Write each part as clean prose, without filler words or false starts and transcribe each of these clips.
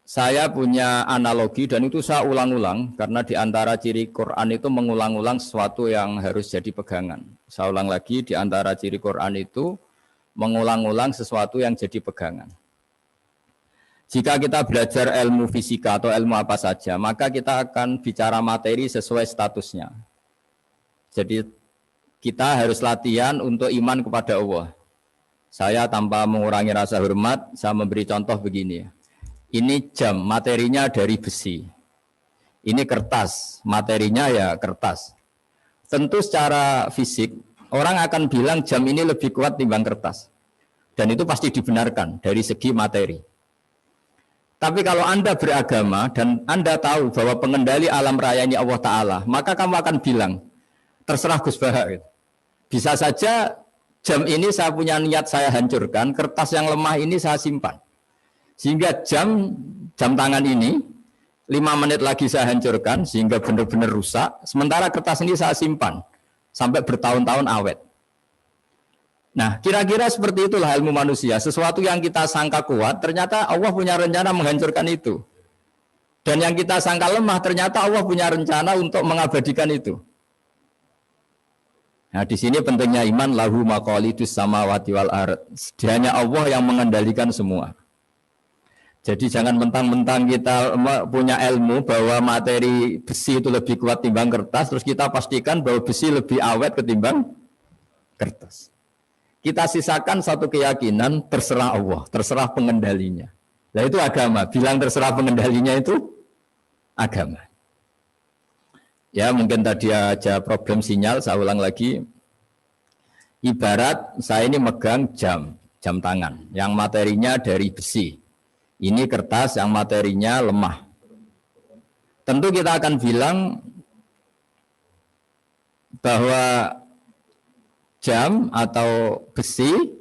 Saya punya analogi dan itu saya ulang-ulang karena di antara ciri Quran itu mengulang-ulang sesuatu yang harus jadi pegangan. Saya ulang lagi, di antara ciri Quran itu mengulang-ulang sesuatu yang jadi pegangan. Jika kita belajar ilmu fisika atau ilmu apa saja, maka kita akan bicara materi sesuai statusnya. Jadi kita harus latihan untuk iman kepada Allah. Saya tanpa mengurangi rasa hormat, saya memberi contoh begini. Ini jam, materinya dari besi. Ini kertas, materinya ya kertas. Tentu secara fisik, orang akan bilang jam ini lebih kuat timbang kertas. Dan itu pasti dibenarkan dari segi materi. Tapi kalau Anda beragama dan Anda tahu bahwa pengendali alam raya ini Allah Ta'ala, maka kamu akan bilang, terserah Gus Baha. Bisa saja jam ini saya punya niat saya hancurkan, kertas yang lemah ini saya simpan. Sehingga jam tangan ini 5 menit lagi saya hancurkan sehingga benar-benar rusak. Sementara kertas ini saya simpan sampai bertahun-tahun awet. Nah, kira-kira seperti itulah ilmu manusia. Sesuatu yang kita sangka kuat, ternyata Allah punya rencana menghancurkan itu. Dan yang kita sangka lemah, ternyata Allah punya rencana untuk mengabadikan itu. Nah, di sini pentingnya iman, lahu maqalidus samawati wal ardh. Hanya Allah yang mengendalikan semua. Jadi jangan mentang-mentang kita punya ilmu bahwa materi besi itu lebih kuat timbang kertas, terus kita pastikan bahwa besi lebih awet ketimbang kertas. Kita sisakan satu keyakinan, terserah Allah, terserah pengendalinya. Nah itu agama, bilang terserah pengendalinya itu agama. Ya mungkin tadi aja problem sinyal, saya ulang lagi. Ibarat saya ini megang jam tangan, yang materinya dari besi. Ini kertas yang materinya lemah. Tentu kita akan bilang bahwa jam atau besi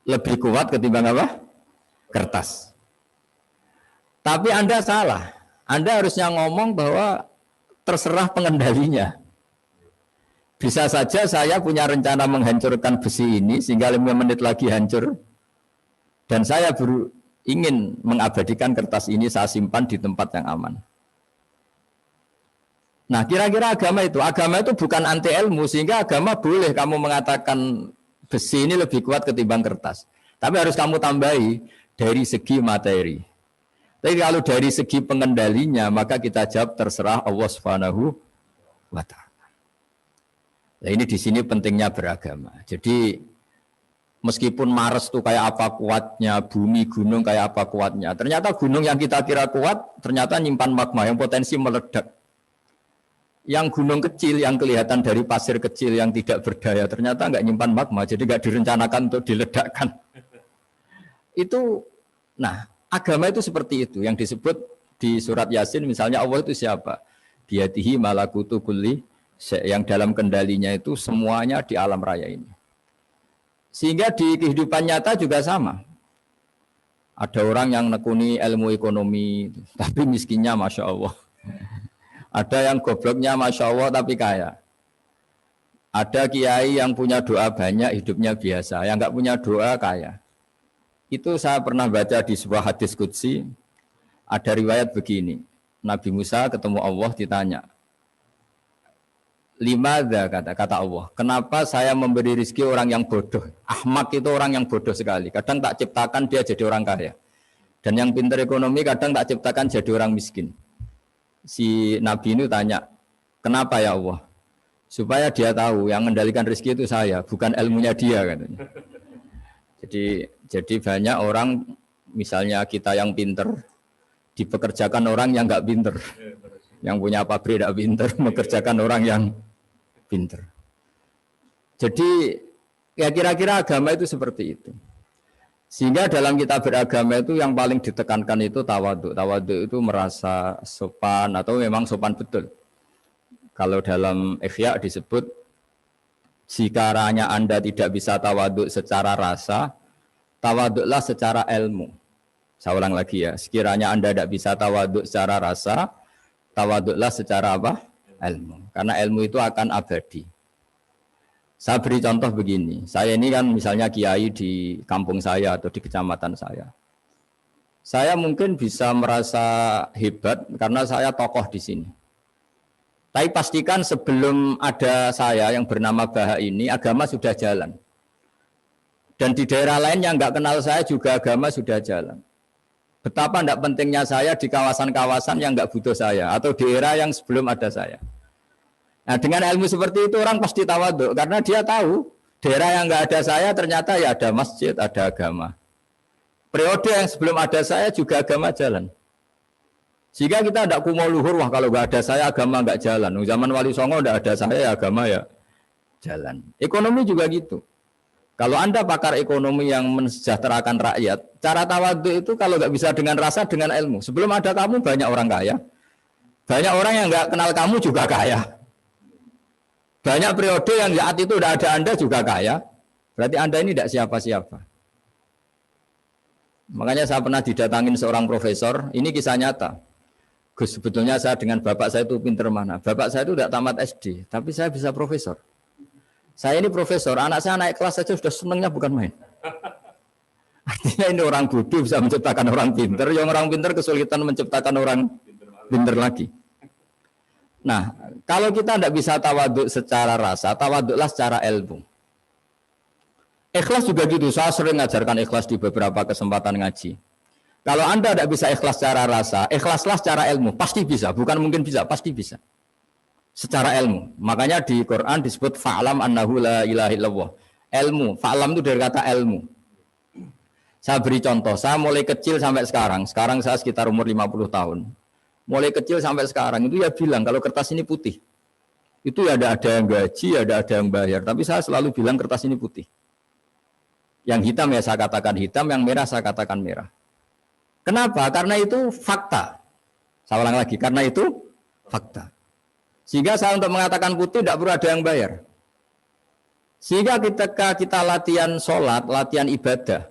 lebih kuat ketimbang apa? Kertas. Tapi Anda salah. Anda harusnya ngomong bahwa terserah pengendalinya. Bisa saja saya punya rencana menghancurkan besi ini sehingga 5 menit lagi hancur. Dan saya ingin mengabadikan kertas ini saya simpan di tempat yang aman. Nah kira-kira agama itu bukan anti ilmu, sehingga agama boleh kamu mengatakan besi ini lebih kuat ketimbang kertas. Tapi harus kamu tambahi dari segi materi. Tapi kalau dari segi pengendalinya, maka kita jawab terserah Allah Subhanahu wa Ta'ala. Nah ini di sini pentingnya beragama. Jadi meskipun Mars itu kayak apa kuatnya, bumi, gunung kayak apa kuatnya. Ternyata gunung yang kita kira kuat, ternyata nyimpan magma yang potensi meledak. Yang gunung kecil, yang kelihatan dari pasir kecil yang tidak berdaya, ternyata nggak nyimpan magma, jadi nggak direncanakan untuk diledakkan. Itu, nah agama itu seperti itu, yang disebut di surat Yasin, misalnya Allah itu siapa? Biyadihi malakutu kulli, yang dalam kendalinya itu semuanya di alam raya ini. Sehingga di kehidupan nyata juga sama. Ada orang yang nekuni ilmu ekonomi, tapi miskinnya Masya Allah. Ada yang gobloknya Masya Allah, tapi kaya. Ada kiai yang punya doa banyak, hidupnya biasa. Yang nggak punya doa, kaya. Itu saya pernah baca di sebuah hadis qudsi, ada riwayat begini. Nabi Musa ketemu Allah ditanya, Limadha kata Allah, kenapa saya memberi rezeki orang yang bodoh? Ahmak itu orang yang bodoh sekali. Kadang tak ciptakan dia jadi orang kaya. Dan yang pintar ekonomi kadang tak ciptakan jadi orang miskin. Si Nabi ini tanya, kenapa ya Allah? Supaya dia tahu yang mengendalikan rezeki itu saya, bukan ilmunya dia katanya. Jadi banyak orang, misalnya kita yang pintar, dipekerjakan orang yang nggak pintar. Yang punya pabrik tidak pintar, mengerjakan orang yang pinter. Jadi ya kira-kira agama itu seperti itu. Sehingga dalam kita beragama itu yang paling ditekankan itu tawadhu. Tawadhu itu merasa sopan atau memang sopan betul. Kalau dalam Ihya disebut jika Anda tidak bisa tawadhu secara rasa, tawadhulah secara ilmu. Saya ulang lagi ya, sekiranya Anda tidak bisa tawadhu secara rasa, tawadhulah secara apa? Ilmu. Karena ilmu itu akan abadi. Saya beri contoh begini. Saya ini kan misalnya kiai di kampung saya atau di kecamatan saya. Saya mungkin bisa merasa hebat karena saya tokoh di sini. Tapi pastikan sebelum ada saya yang bernama Baha ini, agama sudah jalan. Dan di daerah lain yang nggak kenal saya juga agama sudah jalan. Betapa tidak pentingnya saya di kawasan-kawasan yang nggak butuh saya, atau di era yang sebelum ada saya. Nah, dengan ilmu seperti itu orang pasti tawaduk, karena dia tahu daerah yang nggak ada saya ternyata ya ada masjid, ada agama. Periode yang sebelum ada saya juga agama jalan. Sehingga kita tidak kumo luhur, wah kalau nggak ada saya agama nggak jalan. Zaman Wali Songo tidak ada saya agama ya jalan. Ekonomi juga gitu. Kalau Anda pakar ekonomi yang mensejahterakan rakyat, cara tawadhu itu kalau nggak bisa dengan rasa, dengan ilmu. Sebelum ada kamu banyak orang kaya. Banyak orang yang nggak kenal kamu juga kaya. Banyak periode yang saat itu udah ada Anda juga kaya. Berarti Anda ini tidak siapa-siapa. Makanya saya pernah didatangin seorang profesor, ini kisah nyata. Gus, sebetulnya saya dengan bapak saya itu pinter mana? Bapak saya itu tidak tamat SD, tapi saya bisa profesor. Saya ini profesor, anak saya naik kelas saja sudah senangnya bukan main. Artinya ini orang bodoh bisa menciptakan orang pinter, yang orang pinter kesulitan menciptakan orang pinter lagi. Nah, kalau kita tidak bisa tawaduk secara rasa, tawaduklah secara ilmu. Ikhlas juga gitu, saya sering mengajarkan ikhlas di beberapa kesempatan ngaji. Kalau Anda tidak bisa ikhlas secara rasa, ikhlaslah secara ilmu, pasti bisa, bukan mungkin bisa, pasti bisa. Secara ilmu, makanya di Quran disebut fa'lam annahu la ilaha illallah. Ilmu, fa'lam itu dari kata ilmu. Saya beri contoh, saya mulai kecil sampai sekarang saya sekitar umur 50 tahun. Mulai kecil sampai sekarang itu ya bilang kalau kertas ini putih. Itu ya ada yang gaji, ada yang bayar, tapi saya selalu bilang kertas ini putih. Yang hitam ya saya katakan hitam, yang merah saya katakan merah. Kenapa? Karena itu fakta. Saya ulang lagi, karena itu fakta. Sehingga saya untuk mengatakan putih tidak perlu ada yang bayar. Sehingga ketika kita latihan sholat, latihan ibadah,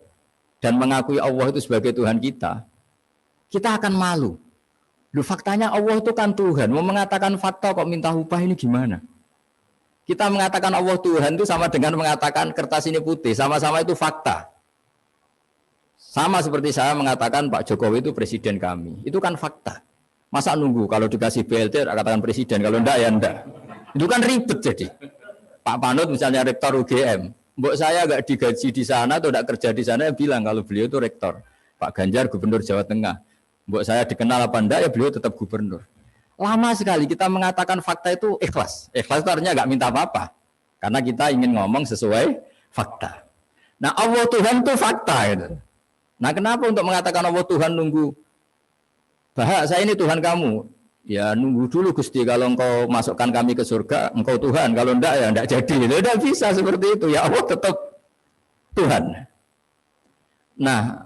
dan mengakui Allah itu sebagai Tuhan kita akan malu. Loh, faktanya Allah itu kan Tuhan. Mau mengatakan fakta kok minta upah ini gimana? Kita mengatakan Allah Tuhan itu sama dengan mengatakan kertas ini putih. Sama-sama itu fakta. Sama seperti saya mengatakan Pak Jokowi itu presiden kami. Itu kan fakta. Masa nunggu kalau dikasih BLT katakan presiden. Kalau enggak ya enggak. Itu kan ribet jadi. Pak Panut misalnya rektor UGM. Mbok saya enggak digaji di sana atau enggak kerja di sana, bilang kalau beliau itu rektor. Pak Ganjar gubernur Jawa Tengah. Mbok saya dikenal apa enggak ya beliau tetap gubernur. Lama sekali kita mengatakan fakta itu ikhlas. Ikhlas itu artinya nggak minta apa-apa. Karena kita ingin ngomong sesuai fakta. Nah Allah Tuhan itu fakta. Gitu. Nah kenapa untuk mengatakan Allah Tuhan nunggu? Bahak saya ini Tuhan kamu. Ya nunggu dulu Gusti. Kalau engkau masukkan kami ke surga, engkau Tuhan. Kalau enggak ya enggak jadi. Tidak bisa seperti itu. Ya Allah tetap Tuhan. Nah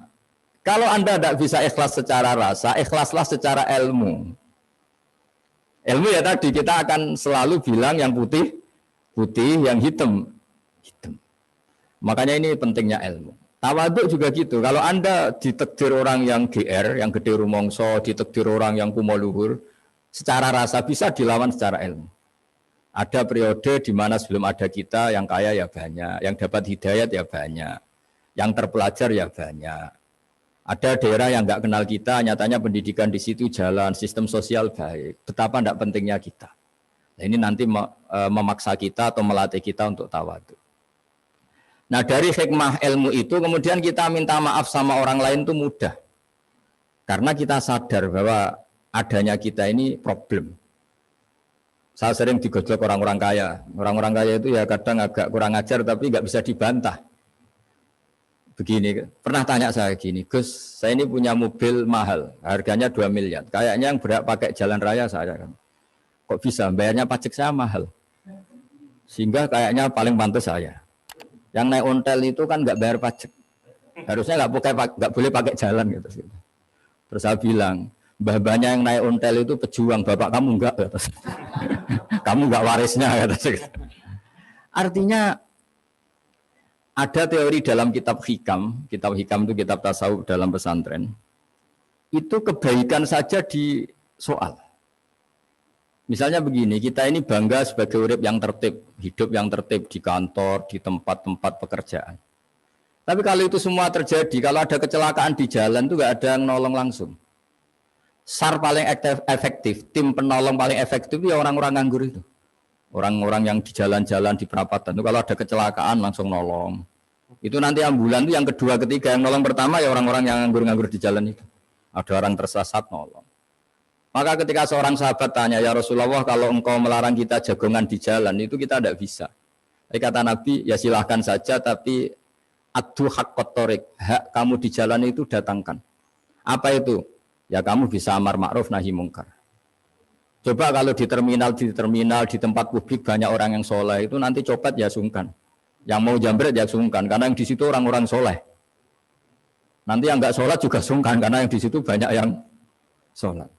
kalau Anda tidak bisa ikhlas secara rasa, ikhlaslah secara ilmu. Ilmu ya tadi kita akan selalu bilang yang putih, putih, yang hitam, hitam. Makanya ini pentingnya ilmu. Tawaduk juga gitu. Kalau Anda ditakdir orang yang GR, yang gede rumongso, ditakdir orang yang kumo luhur, secara rasa bisa dilawan secara ilmu. Ada periode di mana sebelum ada kita yang kaya ya banyak, yang dapat hidayat ya banyak, yang terpelajar ya banyak. Ada daerah yang nggak kenal kita, nyatanya pendidikan di situ jalan, sistem sosial baik. Betapa tidak pentingnya kita. Nah, ini nanti memaksa kita atau melatih kita untuk tawadhu. Nah dari hikmah ilmu itu kemudian kita minta maaf sama orang lain itu mudah. Karena kita sadar bahwa adanya kita ini problem. Saya sering digojlok orang-orang kaya. Orang-orang kaya itu ya kadang agak kurang ajar tapi nggak bisa dibantah. Begini, pernah tanya saya gini, Gus, saya ini punya mobil mahal, harganya 2 miliar. Kayaknya yang berhak pakai jalan raya saya kan. Kok bisa? Bayarnya pajak saya mahal. Sehingga kayaknya paling pantas saya. Yang naik ontel itu kan nggak bayar pajak. Harusnya nggak boleh pakai jalan gitu. Terus saya bilang, mbah-mbahnya yang naik ontel itu pejuang, bapak kamu enggak. Kamu enggak warisnya. Artinya ada teori dalam kitab hikam itu kitab tasawuf dalam pesantren, itu kebaikan saja di soal. Misalnya begini, kita ini bangga sebagai urip yang tertib, hidup yang tertib di kantor, di tempat-tempat pekerjaan. Tapi kalau itu semua terjadi, kalau ada kecelakaan di jalan itu nggak ada yang nolong langsung. SAR paling efektif, tim penolong paling efektif ya orang-orang nganggur itu. Orang-orang yang di jalan-jalan di perapatan itu kalau ada kecelakaan langsung nolong. Itu nanti ambulan itu yang kedua, ketiga, yang nolong pertama ya orang-orang yang nganggur-nganggur di jalan itu. Ada orang tersesat nolong. Maka ketika seorang sahabat tanya, ya Rasulullah kalau engkau melarang kita jagongan di jalan itu kita tidak bisa. Jadi kata Nabi, ya silahkan saja tapi adu haqqat thoriq, hak kamu di jalan itu datangkan. Apa itu? Ya kamu bisa amar ma'ruf nahi mungkar. Coba kalau di terminal, di tempat publik banyak orang yang soleh itu nanti copet ya sungkan. Yang mau jambret ya sungkan karena yang di situ orang-orang soleh. Nanti yang enggak sholat juga sungkan karena yang di situ banyak yang sholat.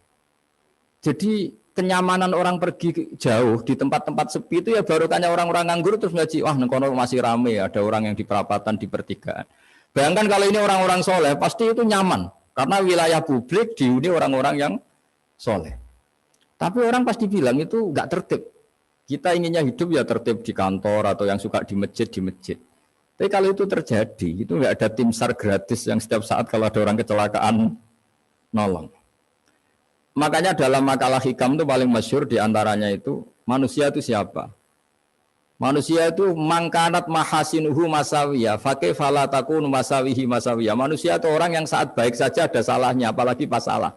Jadi kenyamanan orang pergi jauh di tempat-tempat sepi itu ya barokahnya orang-orang nganggur terus ngaji, wah nengkono masih rame, ada orang yang di perapatan, di pertigaan. Bayangkan kalau ini orang-orang soleh pasti itu nyaman. Karena wilayah publik dihuni orang-orang yang soleh. Tapi orang pasti bilang itu enggak tertib. Kita inginnya hidup ya tertib di kantor atau yang suka di masjid, di masjid. Tapi kalau itu terjadi, itu enggak ada tim SAR gratis yang setiap saat kalau ada orang kecelakaan nolong. Makanya dalam makalah hikam itu paling masyhur diantaranya itu, manusia itu siapa? Manusia itu mangkanat mahasinuhu masawiyah, fakih falatakun masawihi masawiyah. Manusia itu orang yang saat baik saja ada salahnya, apalagi pas salah.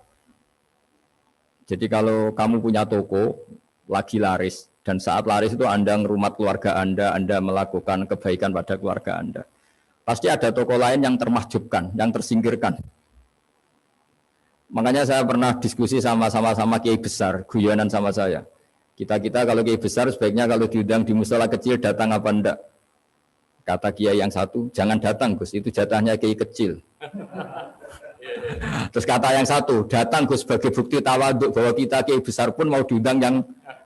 Jadi kalau kamu punya toko, lagi laris, dan saat laris itu Anda ngerumat keluarga Anda melakukan kebaikan pada keluarga Anda. Pasti ada toko lain yang termahjubkan, yang tersingkirkan. Makanya saya pernah diskusi sama kiai besar, guyonan sama saya. Kita kalau kiai besar sebaiknya kalau diundang di musala kecil datang apa enggak? Kata kiai yang satu, jangan datang Gus, itu jatahnya kiai kecil. Terus kata yang satu, datang Gus sebagai bukti tawaduk bahwa kita kiai besar pun mau diundang yang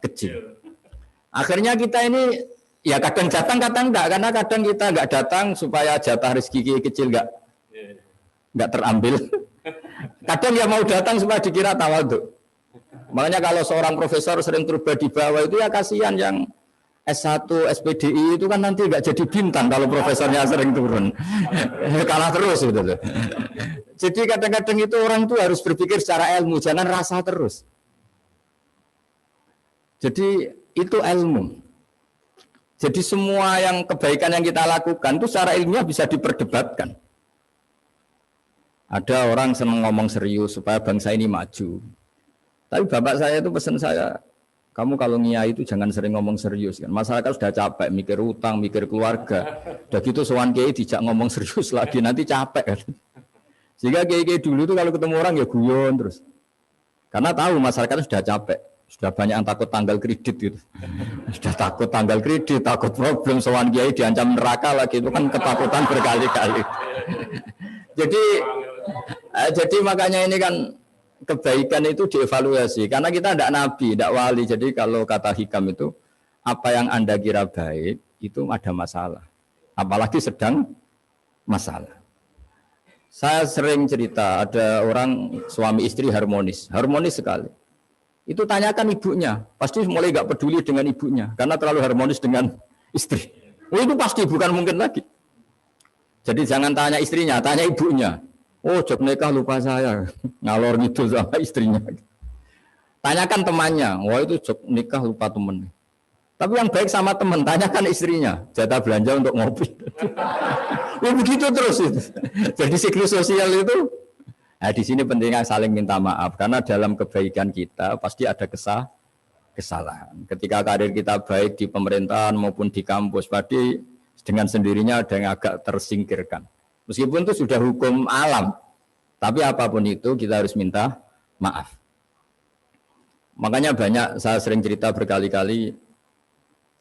kecil. Akhirnya kita ini ya kadang datang kadang enggak, karena kadang kita enggak datang supaya jatah rezeki kiai kecil enggak terambil. Kadang ya mau datang supaya dikira tawaduk. Makanya kalau seorang profesor sering turba di bawah itu ya kasihan yang S1, SPDI itu kan nanti nggak jadi bintang kalau profesornya sering turun. Kalah terus gitu loh. Jadi kadang-kadang itu orang tuh harus berpikir secara ilmu, jangan rasa terus. Jadi itu ilmu. Jadi semua yang kebaikan yang kita lakukan itu secara ilmiah bisa diperdebatkan. Ada orang senang ngomong serius supaya bangsa ini maju. Tapi bapak saya itu pesan saya, kamu kalau ngiyai itu jangan sering ngomong serius kan. Masyarakat sudah capek mikir utang, mikir keluarga. Udah gitu sowan kiai dijak ngomong serius lagi nanti capek kan. Sehingga kiai dulu itu kalau ketemu orang ya guyon terus. Karena tahu masyarakat sudah capek, sudah banyak yang takut tanggal kredit gitu. Sudah takut tanggal kredit, takut problem sowan kiai diancam neraka lagi itu kan ketakutan berkali-kali. Jadi makanya ini kan kebaikan itu dievaluasi karena kita tidak nabi, tidak wali. Jadi kalau kata hikam itu apa yang Anda kira baik itu ada masalah, apalagi sedang masalah. Saya sering cerita ada orang suami istri harmonis sekali. Itu tanyakan ibunya, pasti mulai nggak peduli dengan ibunya karena terlalu harmonis dengan istri. Itu pasti bukan mungkin lagi. Jadi jangan tanya istrinya, tanya ibunya. Oh, jok nikah lupa saya, ngalor ngidul sama istrinya. Tanyakan temannya, wah itu jok nikah lupa temen. Tapi yang baik sama teman, tanyakan istrinya, jatah belanja untuk ngopi. Ya begitu terus itu. Jadi siklus sosial itu, nah di sini pentingnya saling minta maaf, karena dalam kebaikan kita pasti ada kesalahan. Ketika karir kita baik di pemerintahan maupun di kampus, pasti dengan sendirinya ada yang agak tersingkirkan. Meskipun itu sudah hukum alam, tapi apapun itu kita harus minta maaf. Makanya banyak, saya sering cerita berkali-kali,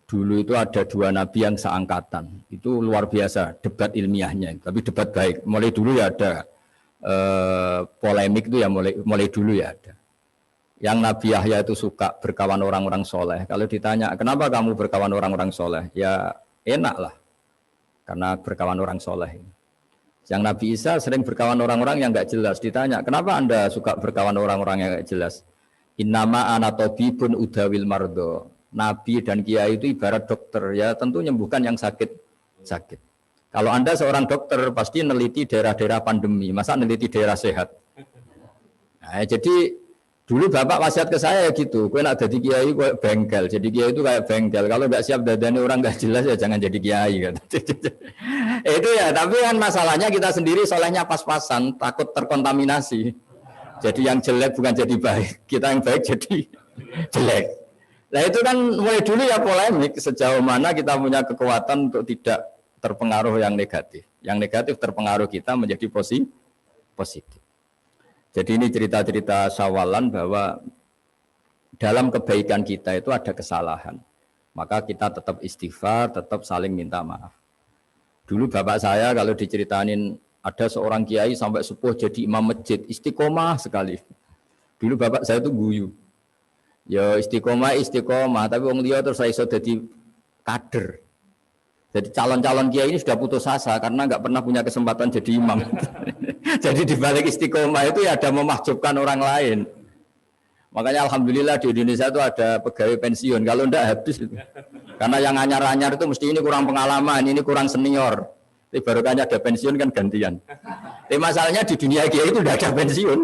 dulu itu ada dua nabi yang seangkatan. Itu luar biasa debat ilmiahnya, tapi debat baik. Mulai dulu ya ada polemik itu ya mulai dulu ya ada. Yang Nabi Yahya itu suka berkawan orang-orang soleh. Kalau ditanya, kenapa kamu berkawan orang-orang soleh? Ya enak lah, karena berkawan orang soleh. Yang Nabi Isa sering berkawan orang-orang yang enggak jelas. Ditanya, kenapa Anda suka berkawan orang-orang yang enggak jelas? Innama ana tabibun udawil mardo. Nabi dan kiai itu ibarat dokter, ya tentu menyembuhkan yang sakit. Kalau Anda seorang dokter pasti neliti daerah-daerah pandemi, masa neliti daerah sehat. Nah, jadi dulu Bapak wasiat ke saya gitu, kowe nak jadi kiai kayak bengkel, jadi kiai itu kayak bengkel. Kalau nggak siap dadani orang nggak jelas ya jangan jadi kiai kan. Itu ya, tapi kan masalahnya kita sendiri solehnya pas-pasan, takut terkontaminasi. Jadi yang jelek bukan jadi baik, kita yang baik jadi jelek. Nah itu kan mulai dulu ya polemik sejauh mana kita punya kekuatan untuk tidak terpengaruh yang negatif. Yang negatif terpengaruh kita menjadi positif. Jadi ini cerita-cerita sawalan bahwa dalam kebaikan kita itu ada kesalahan. Maka kita tetap istighfar, tetap saling minta maaf. Dulu bapak saya kalau diceritain ada seorang kiai sampai sepuh jadi imam masjid, istiqomah sekali. Dulu bapak saya itu guyu. Ya istiqomah, tapi wong liya terus iso dadi kader. Jadi calon-calon kiai ini sudah putus asa karena nggak pernah punya kesempatan jadi imam. Jadi di balik istiqomah itu ya ada memahjubkan orang lain. Makanya alhamdulillah di Indonesia itu ada pegawai pensiun. Kalau enggak habis itu. Karena yang anyar-anyar itu mesti ini kurang pengalaman, ini kurang senior. Tapi baru kan ada pensiun kan gantian. Tapi masalahnya di dunia kiai itu udah ada pensiun.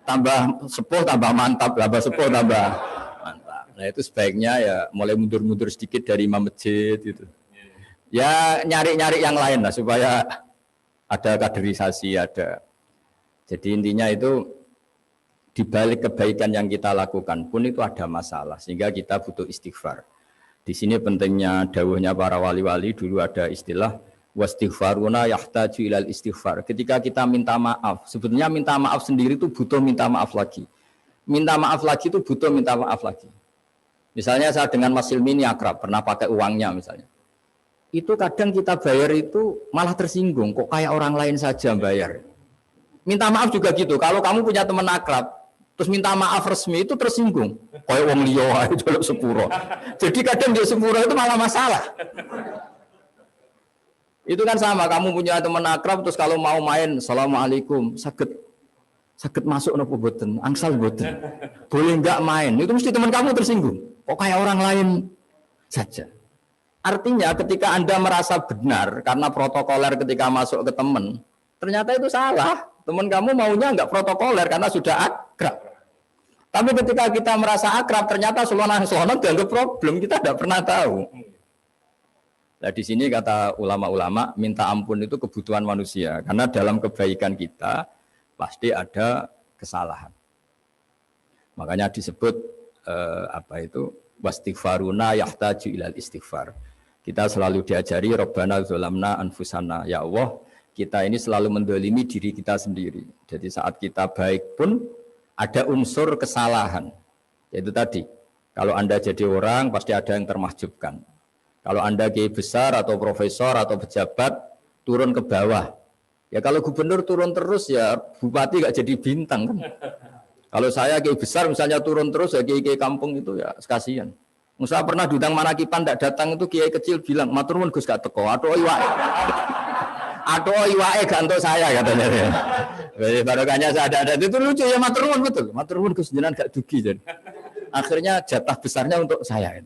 Tambah sepuh tambah mantap, tambah sepuh tambah mantap. Nah itu sebaiknya ya mulai mundur-mundur sedikit dari imam masjid gitu. Ya nyari-nyari yang lain lah supaya ada kaderisasi, ada. Jadi intinya itu di balik kebaikan yang kita lakukan pun itu ada masalah sehingga kita butuh istighfar. Di sini pentingnya dawuhnya para wali-wali, dulu ada istilah wastighfaruna yahtaju ilal istighfar. Ketika kita minta maaf, sebetulnya minta maaf sendiri itu butuh minta maaf lagi. Minta maaf lagi itu butuh minta maaf lagi. Misalnya saya dengan Mas Silmi ini akrab, pernah pakai uangnya misalnya. Itu kadang kita bayar itu malah tersinggung, kok kayak orang lain saja bayar. Minta maaf juga gitu, kalau kamu punya teman akrab, terus minta maaf resmi itu tersinggung. Kayak wong liya ae jaluk sepuro. Jadi kadang dia sepuro itu malah masalah. Itu kan sama, kamu punya teman akrab terus kalau mau main, assalamualaikum, sakit masuk nopo boten, angsal boten. Boleh enggak main? Itu mesti teman kamu tersinggung. Kok kayak orang lain saja. Artinya ketika Anda merasa benar karena protokoler ketika masuk ke teman, ternyata itu salah. Teman kamu maunya enggak protokoler karena sudah akrab. Tapi ketika kita merasa akrab, ternyata selonang-selonang dianggap problem, kita tidak pernah tahu. Nah di sini kata ulama-ulama, minta ampun itu kebutuhan manusia. Karena dalam kebaikan kita pasti ada kesalahan. Makanya disebut wastighfaruna yahtaju ilal istighfar. Kita selalu diajari Rabbana dzalamna anfusana. Ya Allah, kita ini selalu mendolimi diri kita sendiri. Jadi saat kita baik pun ada unsur kesalahan. Yaitu tadi, kalau Anda jadi orang pasti ada yang termahjubkan. Kalau Anda kiai besar atau profesor atau pejabat turun ke bawah. Ya kalau gubernur turun terus ya bupati gak jadi bintang kan. Kalau saya kiai besar misalnya turun terus ya kiai kampung itu ya kasihan. Musa pernah diundang Manakipan tidak datang itu kiai kecil bilang matur nuwun Gus gak teko atau iwae gak untuk saya katanya. Jadi barokahnya saya ada itu lucu ya matur nuwun betul. Matur nuwun Gus jenengan gak dugi jadi. Akhirnya jatah besarnya untuk saya.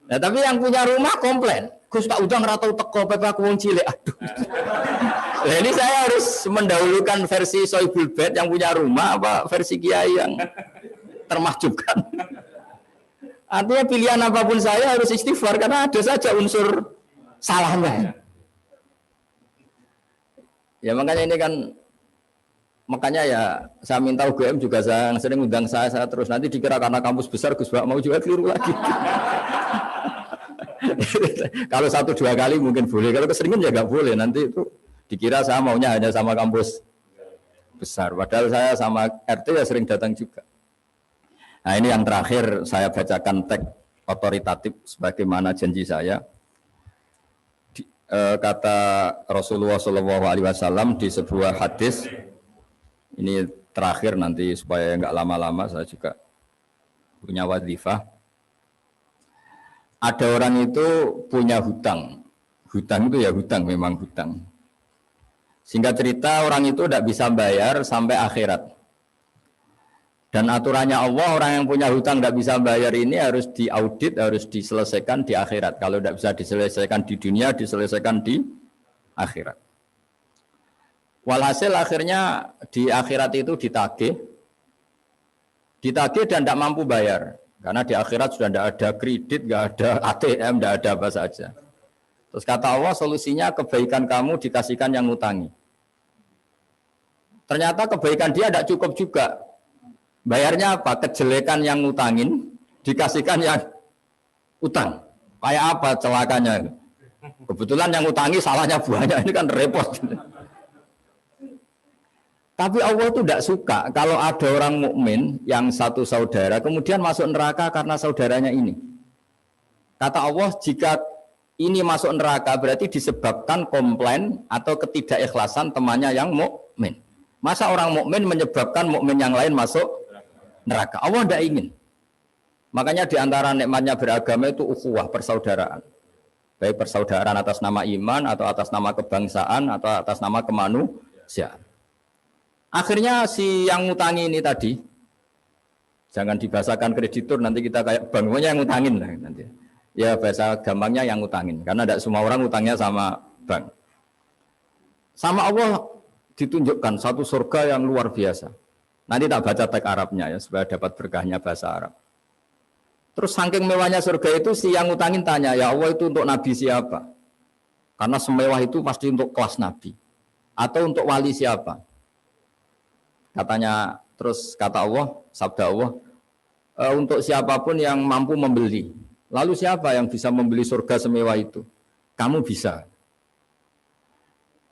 Nah tapi yang punya rumah komplain, Gus tak udang ratau teko pepe aku wong cilik. Aduh. Nah, ini saya harus mendahulukan versi Soibul Bait yang punya rumah apa versi kiai yang termahjubkan. Artinya pilihan apapun saya harus istighfar karena ada saja unsur salahnya. Ya makanya ini kan ya saya minta UGM juga saya sering undang saya terus nanti dikira karena kampus besar Gus Bak mau juga keliru lagi. Kalau 1-2 kali mungkin boleh, kalau keseringan ya nggak boleh. Nanti itu dikira saya maunya hanya sama kampus besar. Padahal saya sama RT ya sering datang juga. Nah ini yang terakhir saya bacakan teks otoritatif sebagaimana janji saya. Kata Rasulullah SAW di sebuah hadis. Ini terakhir nanti supaya nggak lama-lama saya juga punya wadhifah. Ada orang itu punya hutang. Hutang itu ya hutang, memang hutang. Singkat cerita orang itu tidak bisa bayar sampai akhirat. Dan aturannya Allah, orang yang punya hutang tidak bisa bayar ini harus diaudit, harus diselesaikan di akhirat. Kalau tidak bisa diselesaikan di dunia, diselesaikan di akhirat. Walhasil akhirnya di akhirat itu ditagih dan tidak mampu bayar. Karena di akhirat sudah tidak ada kredit, tidak ada ATM, tidak ada apa saja. Terus kata Allah, solusinya kebaikan kamu dikasihkan yang ngutangi. Ternyata kebaikan dia tidak cukup juga. Bayarnya apa? Kejelekan yang ngutangin dikasihkan yang utang. Kayak apa celakanya? Kebetulan yang ngutangi salahnya banyak, ini kan repot. Tapi Allah itu tidak suka kalau ada orang mukmin yang satu saudara kemudian masuk neraka karena saudaranya ini. Kata Allah, jika ini masuk neraka berarti disebabkan komplain atau ketidakikhlasan temannya yang mukmin. Masa orang mukmin menyebabkan mukmin yang lain masuk neraka? Allah tidak ingin. Makanya di antara nikmatnya beragama itu ukhuwah, persaudaraan. Baik persaudaraan atas nama iman atau atas nama kebangsaan atau atas nama kemanusiaan. Akhirnya si yang ngutangi ini tadi, jangan dibahasakan kreditur, nanti kita kayak bank, pokoknya yang ngutangin lah nanti. Ya bahasa gampangnya yang ngutangin, karena tidak semua orang ngutangnya sama bank. Sama Allah ditunjukkan satu surga yang luar biasa. Nanti tak baca teks Arabnya ya, supaya dapat berkahnya bahasa Arab. Terus saking mewahnya surga itu, si yang ngutangin tanya, ya Allah itu untuk Nabi siapa? Karena semewah itu pasti untuk kelas Nabi. Atau untuk wali siapa? Katanya, terus kata Allah, sabda Allah, untuk siapapun yang mampu membeli. Lalu siapa yang bisa membeli surga semewah itu? Kamu bisa.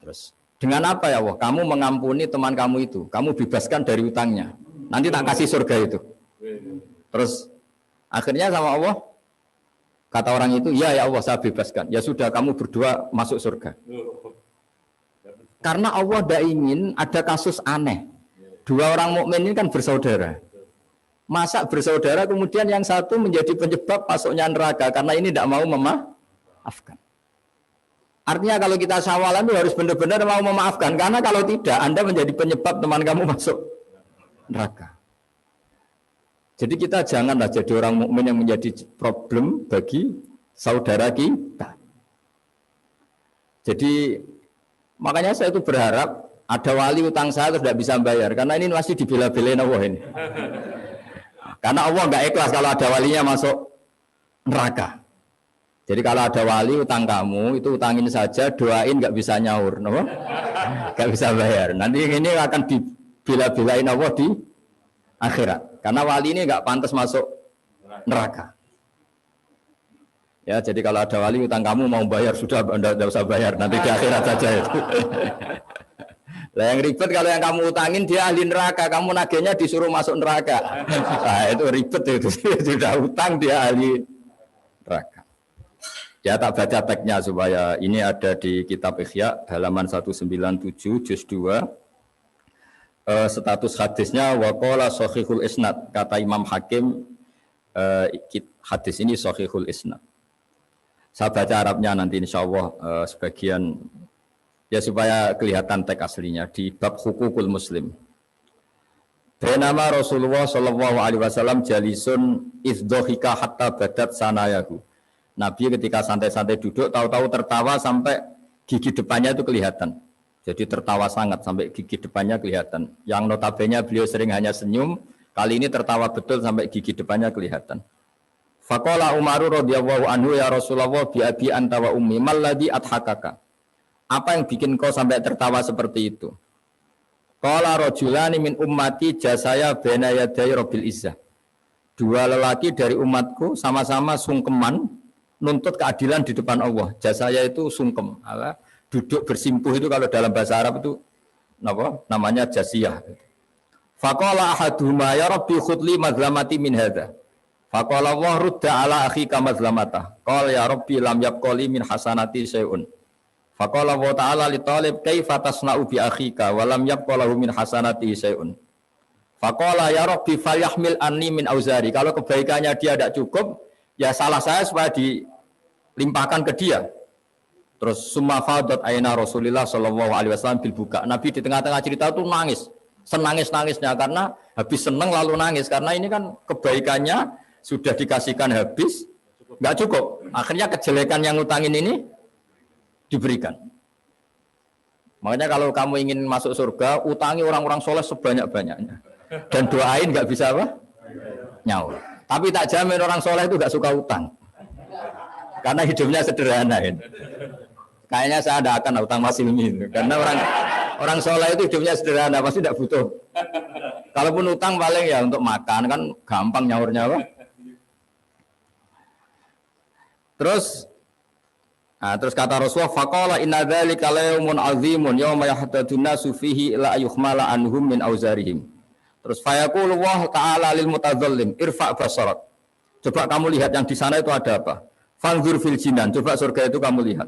Terus, dengan apa ya Allah? Kamu mengampuni teman kamu itu. Kamu bebaskan dari utangnya. Nanti tak kasih surga itu. Terus, akhirnya sama Allah, kata orang itu, ya Allah saya bebaskan. Ya sudah, kamu berdua masuk surga. Karena Allah tidak ingin ada kasus aneh. Dua orang mukmin ini kan bersaudara. Masa bersaudara kemudian yang satu menjadi penyebab masuknya neraka karena ini tidak mau memaafkan. Artinya kalau kita sawalan itu harus benar-benar mau memaafkan, karena kalau tidak Anda menjadi penyebab teman kamu masuk neraka. Jadi kita janganlah jadi orang mukmin yang menjadi problem bagi saudara kita. Jadi makanya saya itu berharap ada wali utang saya terus tidak bisa bayar, karena ini masih dibela-belain Allah ini. Karena Allah nggak ikhlas kalau ada walinya masuk neraka. Jadi kalau ada wali utang kamu, itu utangin saja, doain nggak bisa nyaur, no? Nggak bisa bayar. Nanti ini akan dibela-belain Allah di akhirat. Karena wali ini nggak pantas masuk neraka. Ya, jadi kalau ada wali utang kamu mau bayar, sudah Anda tidak usah bayar, nanti di akhirat saja itu. Lah yang ribet kalau yang kamu utangin dia ahli neraka, kamu nagihnya disuruh masuk neraka. Nah, itu ribet itu. Sudah utang dia ahli neraka. Ya tak baca teksnya supaya ini ada di kitab Ihya halaman 197 juz 2. Status hadisnya waqala sahihul isnad, kata Imam Hakim, hadis ini sahihul isnad. Saya baca Arabnya nanti insyaallah sebagian ya supaya kelihatan teks aslinya di bab hukukul muslim. Bernama Rasulullah sallallahu alaihi wasallam jalisun izdhika hatta badat sanayahu. Nabi ketika santai-santai duduk tahu-tahu tertawa sampai gigi depannya itu kelihatan. Jadi tertawa sangat sampai gigi depannya kelihatan. Yang notabene beliau sering hanya senyum, kali ini tertawa betul sampai gigi depannya kelihatan. Faqala Umaru radhiyallahu anhu ya Rasulullah bi abi anta wa ummi mal ladzi adhakaka. Apa yang bikin kau sampai tertawa seperti itu? Qala rajulani min ummati jasaya baina yaday rabbil izzah. Dua lelaki dari umatku sama-sama sungkeman nuntut keadilan di depan Allah. Jasaya itu sungkem, duduk bersimpuh itu kalau dalam bahasa Arab itu namanya jasiyah. Faqala ahaduhuma ya rabbi khudli mazlamati min hadza. Faqala wa rudda ala akhika mazlamata. Qala ya rabbi lam yabqali min hasanati syai'un. Faqala wa ta'ala li talib kaifa tasna'u bi akhika wa lam yabqa lahu min hasanati syai'un. Faqala ya rabbi falyahmil anni min auzari. Kalau kebaikannya dia tidak cukup, ya salah saya supaya dilimpahkan ke dia. Terus summa fadat aina Rasulullah sallallahu alaihi wasallam bil buka. Nabi di tengah-tengah cerita itu nangis. senangis-nangisnya karena habis seneng lalu nangis karena ini kan kebaikannya sudah dikasihkan habis nggak cukup. Akhirnya kejelekan yang ngutangin ini diberikan. Makanya kalau kamu ingin masuk surga, utangi orang-orang soleh sebanyak-banyaknya dan doain nggak bisa apa? Nyaur. Tapi tak jamin orang soleh itu nggak suka utang karena hidupnya sederhana. Kayaknya saya ada akan utang masilmi karena orang soleh itu hidupnya sederhana, pasti tidak butuh. Kalaupun utang paling ya untuk makan kan gampang nyaurnya apa? Terus kata Rasulullah, faqala inna dzalika yaumun azimun yauma yahtadun nasu fihi ila yuhmala anhum min auzarihim. Terus fayaqulu wa ta'ala lil mutadzallim irfa' basarak. Coba kamu lihat yang di sana itu ada apa? Fanzur fil jinan, coba surga itu kamu lihat.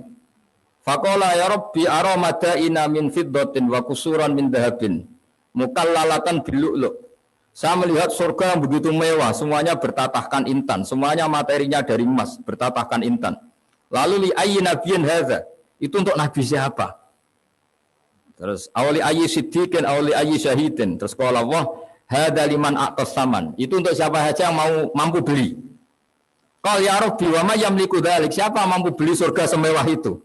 Faqala ya rabbi ara madaina min fiddatin wa kusuran min dhahabin mukallalatan bil lu'lu'. Saya melihat surga yang begitu mewah, semuanya bertatahkan intan, semuanya materinya dari emas, bertatahkan intan. Lalu li ayyi nabiyyin hadza? Itu untuk nabi siapa? Terus awli ayyi siddiqin awli ayyi syahidin. Terus qala Allah hadza liman aqtas saman. Itu untuk siapa saja yang mampu beli. Qal ya rabbi wa may yamliku dzalik? Siapa mampu beli surga semewah itu?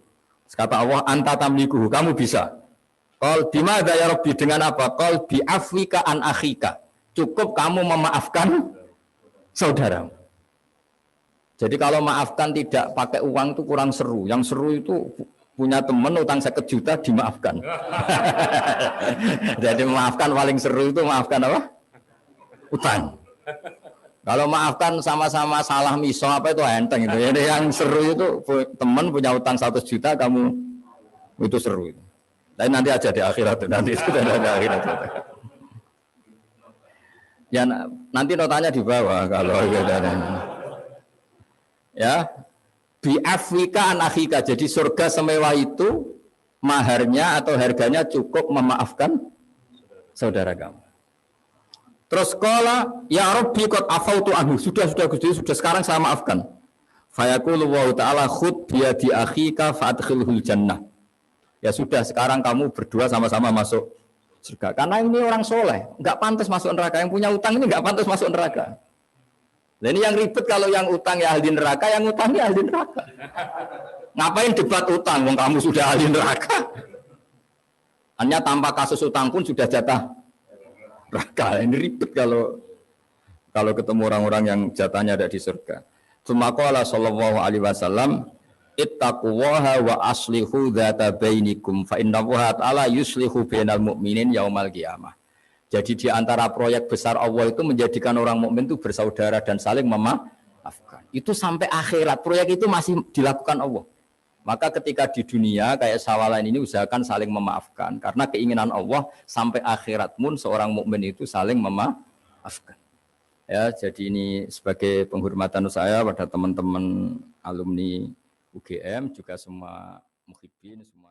Kata Allah, anta tamlikuhu, kamu bisa. Qal bimadza ya rabbi, dengan apa? Qal bi afwika an akhika. Cukup kamu memaafkan saudaramu. Jadi kalau maafkan tidak pakai uang itu kurang seru. Yang seru itu punya teman utang 1 juta dimaafkan. Jadi memaafkan paling seru itu maafkan apa? Utang. Kalau maafkan sama-sama salah miso apa itu enteng itu. Jadi yang seru itu teman punya utang 100 juta kamu itu seru itu. Tapi nanti aja di akhirat nanti itu ada di akhirat. Ya nanti notanya di bawah kalau gitu. Ya bi afwika an akhika. Jadi surga semewah itu maharnya atau harganya cukup memaafkan saudara kamu. Terus qala ya rabbi qad afautu anhu. Sudah Gusti, sudah sekarang saya maafkan. Fayaqulu wa ta'ala khud bi yadi akhika fa'adkhilhul jannah. Ya sudah sekarang kamu berdua sama-sama masuk surga. Karena ini orang soleh, enggak pantas masuk neraka. Yang punya utang ini enggak pantas masuk neraka. Nah, ini yang ribet kalau yang utang ya ahli neraka, yang utangnya ahli neraka. Ngapain debat utang wong kamu sudah ahli neraka? Hanya tanpa kasus utang pun sudah jatah neraka. Ini ribet kalau ketemu orang-orang yang jatahnya ada di surga. Tsumaqala sallallahu alaihi wasallam ittaqullaha wa aslihu dzata bainikum fa innallaha ta'ala yuslihu bainal mu'minin yaumal qiyamah. Jadi di antara proyek besar Allah itu menjadikan orang mukmin itu bersaudara dan saling memaafkan. Itu sampai akhirat proyek itu masih dilakukan Allah. Maka ketika di dunia kayak sawalan ini usahakan saling memaafkan karena keinginan Allah sampai akhirat pun seorang mukmin itu saling memaafkan. Ya, jadi ini sebagai penghormatan saya pada teman-teman alumni UGM juga semua muhibbin semua